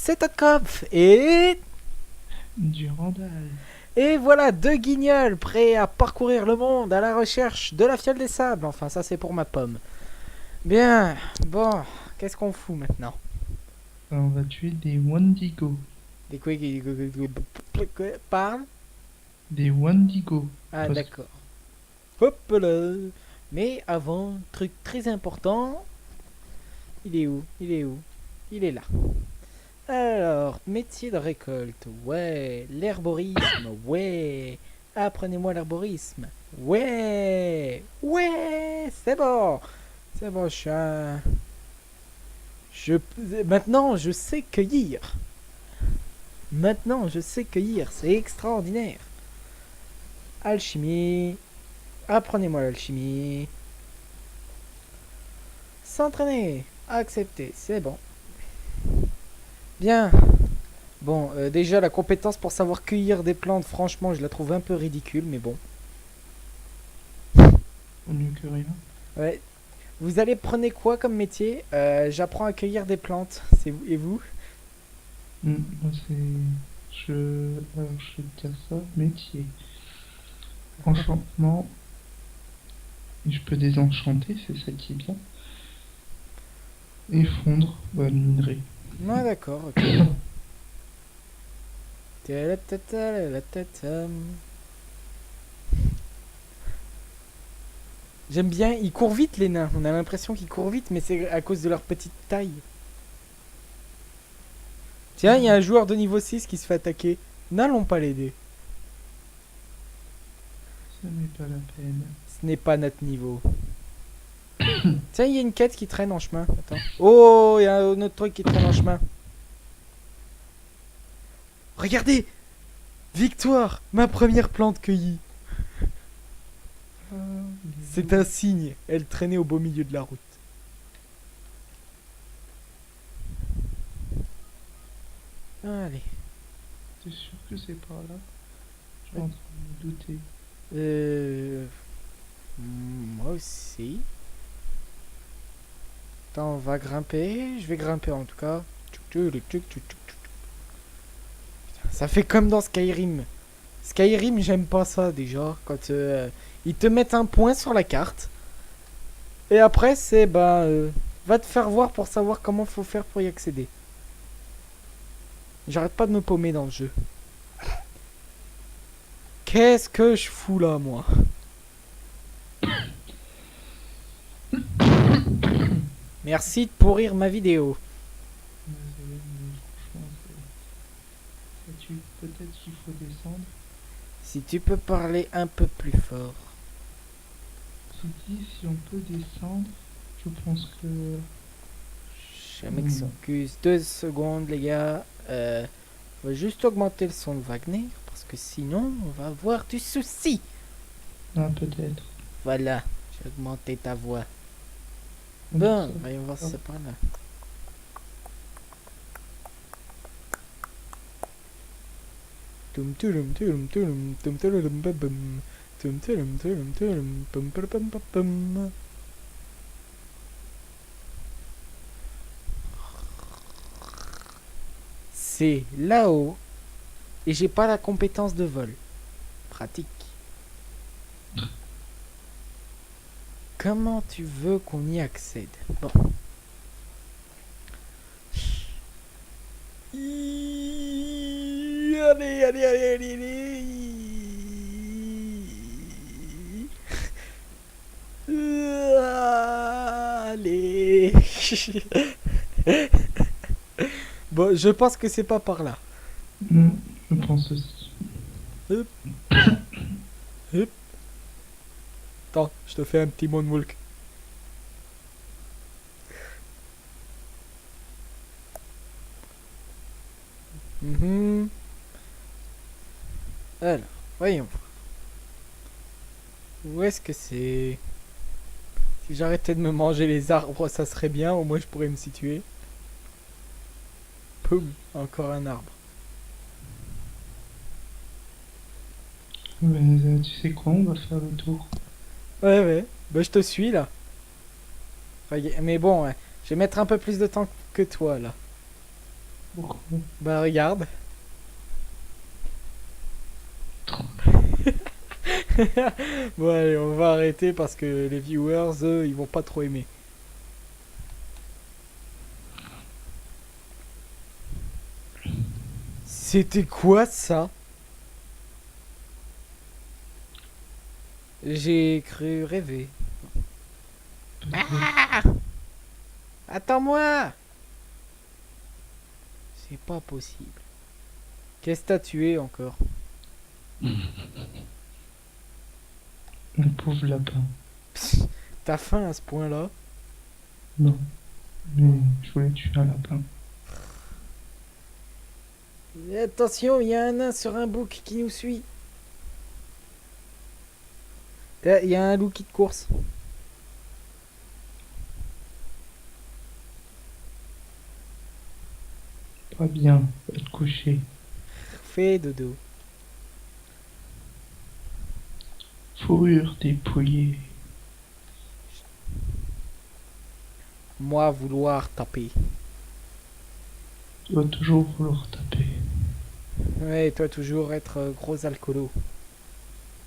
c'est Totkopf et... Durandal. Et voilà deux guignols prêts à parcourir le monde à la recherche de la fiole des sables. Enfin, ça c'est pour ma pomme. Bien, bon, qu'est-ce qu'on fout maintenant? On va tuer des Wendigo. Des quoi parle? Des Wendigo. Ah Parce- d'accord. Hop là. Mais avant, truc très important. Il est où? Il est où? Il est là. Alors, métier de récolte. Ouais. L'herborisme. Ouais. Apprenez-moi l'herborisme. Ouais. Ouais. C'est bon. C'est bon, chat. Je... Maintenant, je sais cueillir. Maintenant, je sais cueillir. C'est extraordinaire. Alchimie. Apprenez-moi l'alchimie. S'entraîner. Accepter. C'est bon. Bien. Bon, déjà, la compétence pour savoir cueillir des plantes, franchement, je la trouve un peu ridicule, mais bon. Au mieux que rien. Ouais. Vous allez prendre quoi comme métier? J'apprends à cueillir des plantes. C'est vous et vous? Moi, c'est. Alors, je vais te dire ça. Métier. Enchantement. Je peux désenchanter, c'est ça qui est bien. Et fondre. Ouais, minerai. Ouais, d'accord, ok. Tadatatatatatatata. J'aime bien, ils courent vite les nains. On a l'impression qu'ils courent vite, mais c'est à cause de leur petite taille. Tiens, il y a un joueur de niveau 6 qui se fait attaquer. N'allons pas l'aider. Ça n'est pas la peine. Ce n'est pas notre niveau. Tiens, il y a une quête qui traîne en chemin. Attends. Oh, il y a un autre truc qui traîne en chemin. Regardez! Victoire! Ma première plante cueillie. Ah, C'est un signe. Elle traînait au beau milieu de la route. Allez. T'es sûr que c'est par là? Je suis en train de me douter. Euh... Moi aussi. Attends, on va grimper. Je vais grimper en tout cas. Ça fait comme dans Skyrim. Skyrim, j'aime pas ça déjà. Quand ils te mettent un point sur la carte. Et après, c'est bah. Va te faire voir pour savoir comment faut faire pour y accéder. J'arrête pas de me paumer dans le jeu. Qu'est-ce que je fous là, moi? Merci de pourrir ma vidéo. Désolé, mais franchement, ça tue. Peut-être qu'il faut descendre. Si tu peux parler un peu plus fort. J'ai dit si on peut descendre, je pense que. Je m'excuse. 2 secondes, les gars. On va juste augmenter le son de Wagner. Parce que sinon, on va avoir du souci. Ah, peut-être. Voilà. J'ai augmenté ta voix. Comme Bon, ça. voyons voir si c'est par là. Tum tulum tulum tulum tum tulum bum bum. Tum tulum tulum tulum pum pum pum pum pum. C'est là-haut. Et j'ai pas la compétence de vol. Pratique. Comment tu veux qu'on y accède? Bon. Allez, allez, allez, allez, allez. Allez. Bon, je pense que c'est pas par là. Je pense aussi. Hop. Hop. Attends, je te fais un petit moonwalk. Alors, voyons. Où est-ce que c'est? Si j'arrêtais de me manger les arbres, ça serait bien. Au moins, je pourrais me situer. Poum, encore un arbre. Tu sais quoi, on va faire le tour. Ouais, ouais. Bah, je te suis là. Enfin, mais bon, ouais. Je vais mettre un peu plus de temps que toi là. Pourquoi? Bah regarde. Bon allez, on va arrêter parce que les viewers, eux, ils vont pas trop aimer. C'était quoi ça? J'ai cru rêver. Ah! Attends-moi! C'est pas possible. Qu'est-ce que t'as tué encore? Un pauvre lapin. T'as faim à ce point-là? Non, mais je voulais tuer un lapin. Et attention, il y a un nain sur un bouc qui nous suit. Il y a un loup qui te course. Pas bien, va te coucher. Fais dodo. Fourrure dépouillée. Moi vouloir taper. Tu dois toujours vouloir taper. Ouais, et toi toujours être gros alcoolo.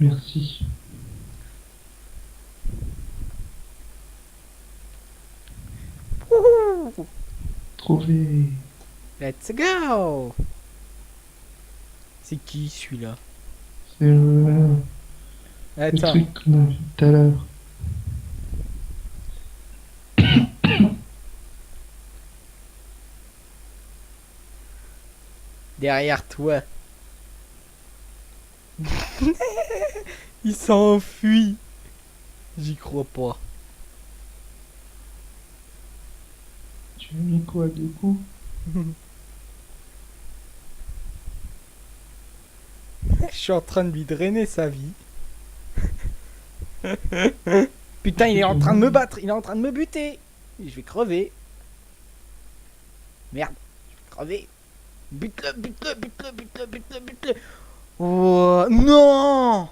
Merci. Wouhou! Trouvé. Let's go! C'est qui celui-là? C'est le Attends, truc qu'on a vu tout à l'heure. derrière toi. Il s'enfuit. J'y crois pas. Tu as mis quoi du coup? Je suis en train de lui drainer sa vie. Putain, il est en train de me battre. Il est en train de me buter. Je vais crever. Merde. Je vais crever. Bute-le, bute-le, bute-le, bute-le, bute-le, bute-le. Oh, non!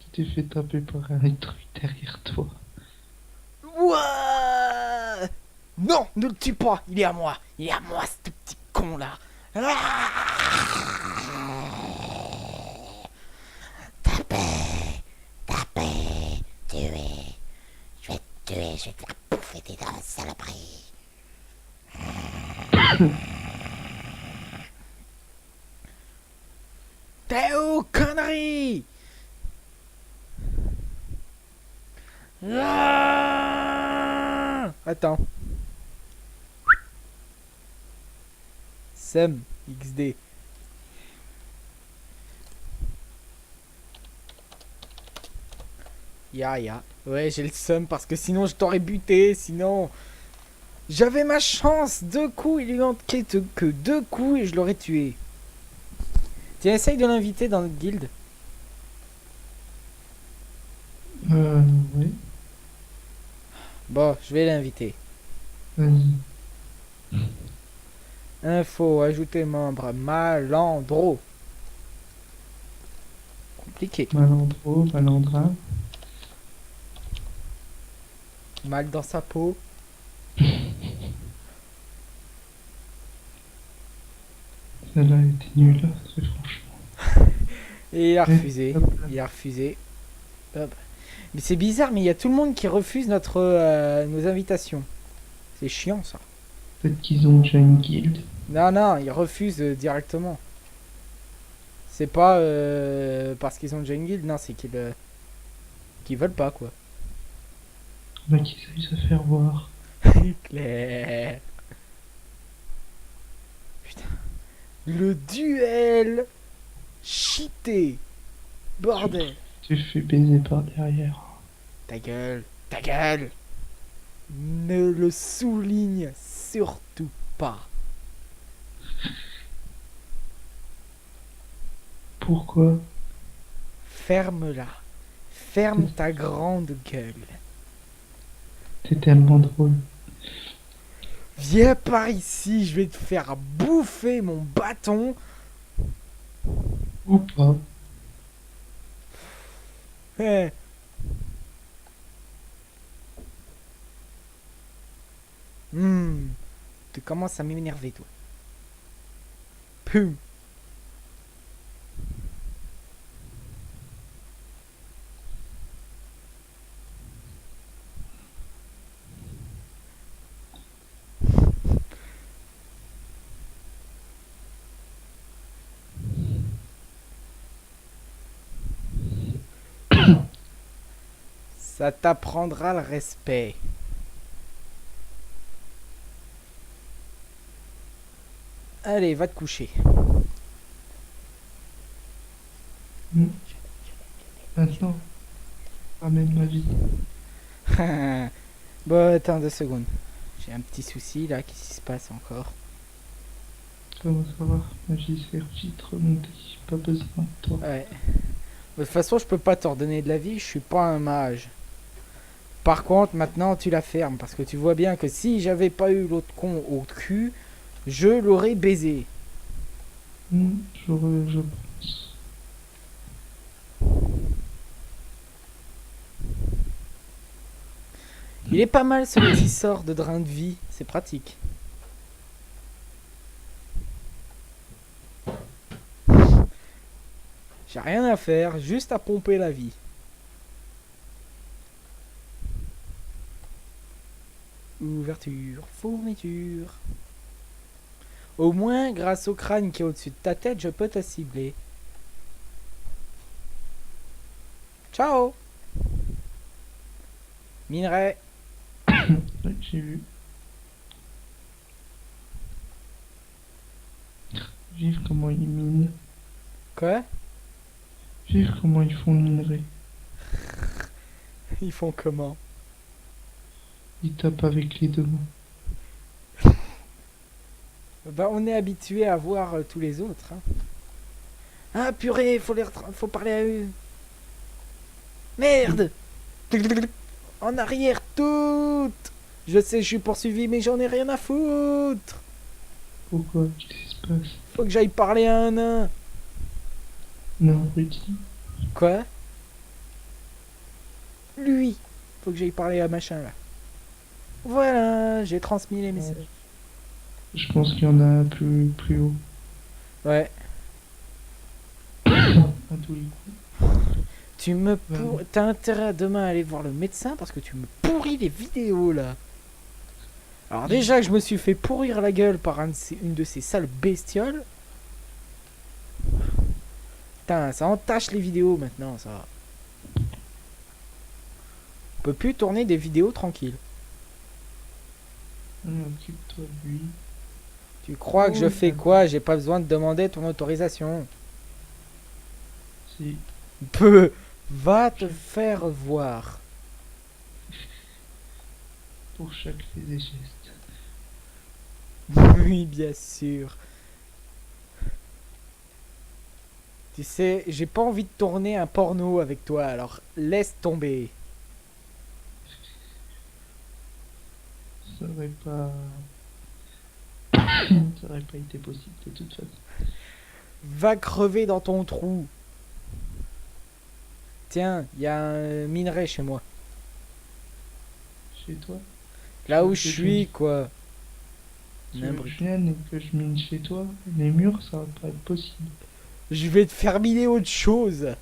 Tu t'es fait taper par un truc derrière toi. Ouah! Non, ne le tue pas. Il est à moi. Il est à moi, ce petit con là. Ah! Tapez, tapez, tuez. Je vais te tuer, je vais te faire bouffer tes dents, saloperie. T'es où, connerie? Ah! Attends. Sem XD. Ya. Ouais, j'ai le seum parce que sinon je t'aurais buté. Sinon, j'avais ma chance. 2 coups, il lui manquait que 2 coups et je l'aurais tué. Tiens, essaye de l'inviter dans notre guilde. Oui. Bon, je vais l'inviter. Vas-y. Info, ajouter membre, malandro. Compliqué. Malandro, malandrin. Mal dans sa peau. Celle-là était nulle, très franchement. Et il a refusé. Hop là. Il a refusé. Hop. Mais c'est bizarre, mais il y a tout le monde qui refuse nos invitations. C'est chiant ça. Peut-être qu'ils ont déjà une guilde. Non, ils refusent directement. C'est pas parce qu'ils ont déjà une guilde, non, c'est qu'ils veulent pas quoi. Bah, qu'ils aillent se faire voir. Claire. Putain. Le duel cheaté. Bordel. Tu te fais baiser par derrière. Ta gueule. Ta gueule. Ne le souligne surtout pas. Pourquoi? Ferme-la. Ferme ta grande gueule. T'es tellement drôle. Viens par ici, je vais te faire bouffer mon bâton. Ou pas. Eh. Tu commences à m'énerver, toi. Poum. Ça t'apprendra le respect. Allez, va te coucher. Maintenant, ramène ma vie. Bon, attends 2 secondes. J'ai un petit souci là, qu'est-ce qui se passe encore? Comment ça va? Ma vie s'est vite remontée. J'ai pas besoin de toi. Ouais. De toute façon, je peux pas t'ordonner de la vie, je suis pas un mage. Par contre, maintenant, tu la fermes, parce que tu vois bien que si j'avais pas eu l'autre con au cul, je l'aurais baisé. Je pense. Il est pas mal ce petit sort de drain de vie, c'est pratique. J'ai rien à faire, juste à pomper la vie. Ouverture, fourniture. Au moins, grâce au crâne qui est au-dessus de ta tête, je peux te cibler. Ciao! Minerai. Ouais, j'ai vu. Vivre comment ils minent. Quoi? Vivre comment ils font minerai. Ils font comment? Ils tapent avec les deux mains. Bah, on est habitué à voir tous les autres. Hein. Ah purée, faut parler à eux. Merde! En arrière toute! Je sais, je suis poursuivi, mais j'en ai rien à foutre! Pourquoi? Qu'est-ce qui se passe? Faut que j'aille parler à un nain! Non, Rudy. Quoi? Lui! Faut que j'aille parler à machin là. Voilà, j'ai transmis les messages. Je pense qu'il y en a plus haut. Ouais. À tous les coups. T'as intérêt à demain aller voir le médecin parce que tu me pourris les vidéos là. Alors déjà que je me suis fait pourrir la gueule par une de ces sales bestioles. Putain, ça entache les vidéos maintenant, ça. On peut plus tourner des vidéos tranquilles. Occupe-toi de lui. Tu crois que je fais quoi? J'ai pas besoin de demander ton autorisation. Si. Peu. Va te faire voir. Pour chaque fait des gestes. Oui, bien sûr. Tu sais, j'ai pas envie de tourner un porno avec toi, alors laisse tomber. Ça aurait pas... Ça aurait pas été possible de toute façon. Va crever dans ton trou. Tiens, il y a un minerai chez moi. Chez toi? Là où je suis, quoi. Si je vienne et que je mine chez toi, les murs, ça va pas être possible. Je vais te faire miner autre chose.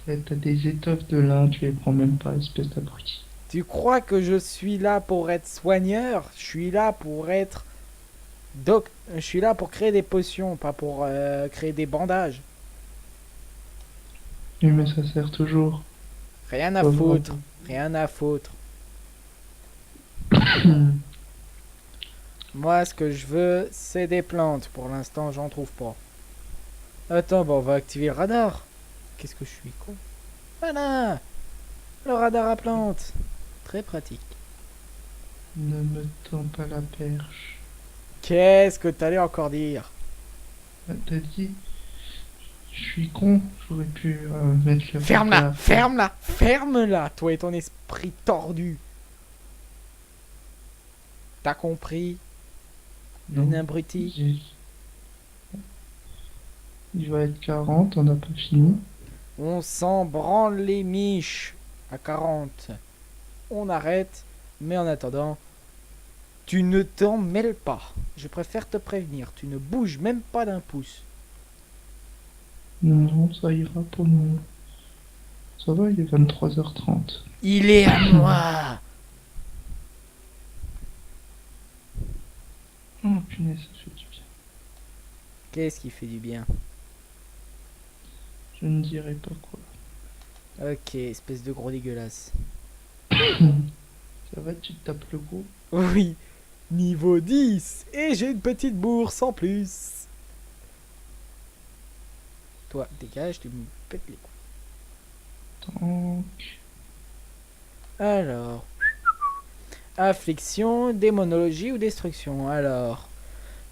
T'as des étoffes de lin, tu les prends même pas, espèce d'abruti. Tu crois que je suis là pour être soigneur? Je suis là pour être... Je suis là pour créer des potions, pas pour créer des bandages. Oui, mais ça sert toujours. Rien à foutre. Rien à foutre. Moi, ce que je veux, c'est des plantes. Pour l'instant, j'en trouve pas. Attends, bon, on va activer le radar. Qu'est-ce que je suis con? Voilà! Le radar à plantes. Très pratique. Ne me tends pas la perche. Qu'est-ce que t'allais encore dire? T'as dit... Je suis con, j'aurais pu mettre le... Ferme-la! Ferme-la! Ferme-la! Toi et ton esprit tordu. T'as compris? Non. Un abruti. Il va être 40, on n'a pas fini. On s'en branle les miches à 40. On arrête, mais en attendant, Tu ne t'en mêles pas. Je préfère te prévenir. Tu ne bouges même pas d'un pouce. Non, ça ira pour moi. Ça va, il est 23h30. Il est à moi. Oh punaise, ça fait du bien. Qu'est-ce qui fait du bien? Je ne dirai pas quoi. Ok, espèce de gros dégueulasse. Ça va, tu te tapes le gros? Oui, niveau 10. Et j'ai une petite bourse en plus. Toi, dégage, tu me pètes les couilles. Donc... Alors. Affliction, démonologie ou destruction. Alors.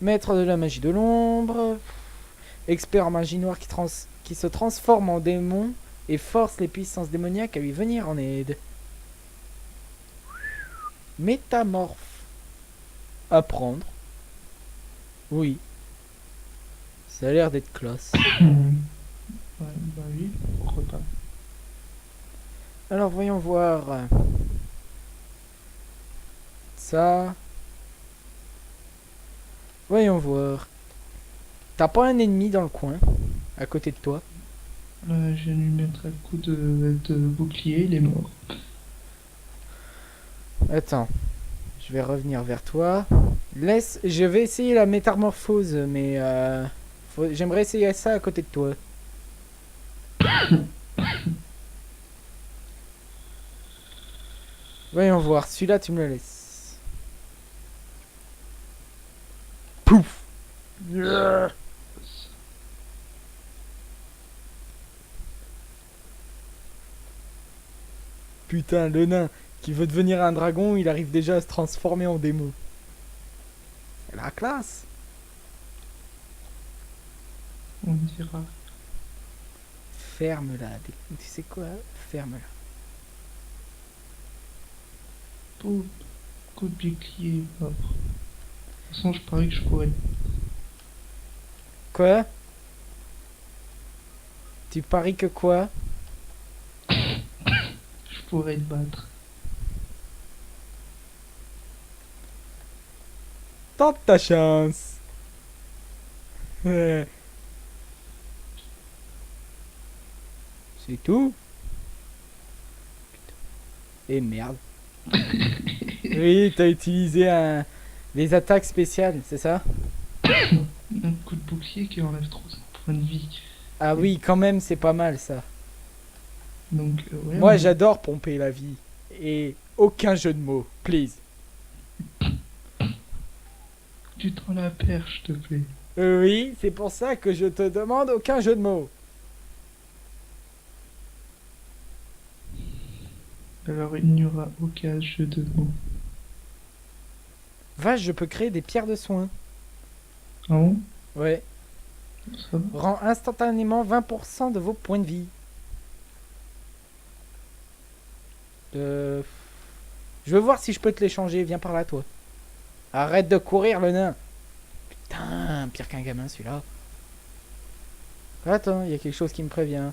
Maître de la magie de l'ombre. Expert en magie noire qui se transforme en démon et force les puissances démoniaques à lui venir en aide. Métamorphe. Apprendre. Oui. Ça a l'air d'être classe. Ouais, bah oui, pourquoi pas. Alors voyons voir. Ça. Voyons voir. T'as pas un ennemi dans le coin, à côté de toi? Je vais lui mettre un coup de bouclier, il est mort. Attends. Je vais revenir vers toi. Je vais essayer la métamorphose, mais j'aimerais essayer ça à côté de toi. Voyons voir. Celui-là, tu me le laisses. Pouf. Putain, le nain qui veut devenir un dragon, il arrive déjà à se transformer en démon. C'est la classe. On dira. Ferme-la. Tu sais quoi? Ferme-la. Coup de bouclier, mort. De toute façon, je parie que je pourrais. Quoi? Tu paries que quoi? Je pourrais te battre. Tente ta chance. C'est tout? Et merde. Oui, t'as utilisé des attaques spéciales, c'est ça? Un coup de bouclier qui enlève 300 points de vie. Ah oui, quand même, c'est pas mal ça. Donc, ouais. Moi, j'adore pomper la vie. Et aucun jeu de mots, please. Tu tends la perche, s'il te plaît. Oui, c'est pour ça que je te demande aucun jeu de mots. Alors, il n'y aura aucun jeu de mots. Vache, je peux créer des pierres de soins. Ah bon? Ouais. Ça va? Rend instantanément 20% de vos points de vie. Je veux voir si je peux te l'échanger. Viens par là, toi. Arrête de courir, le nain. Putain, pire qu'un gamin, celui-là. Attends, il y a quelque chose qui me prévient.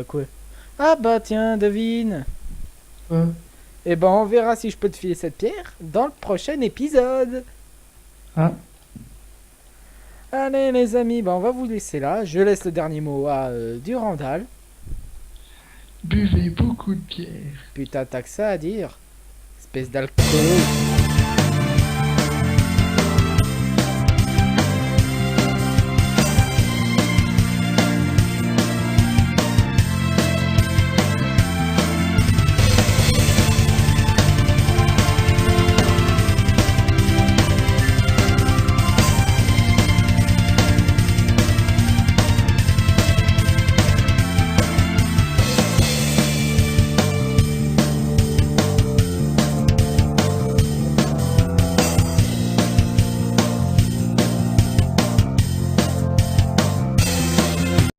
Quoi? Ah bah tiens, devine. Ouais. Eh ben, on verra si je peux te filer cette pierre dans le prochain épisode. Ah, Allez, les amis, ben, on va vous laisser là. Je laisse le dernier mot à Durandal. buvez beaucoup de bière. Putain, t'as que ça à dire. Espèce d'alcoolo.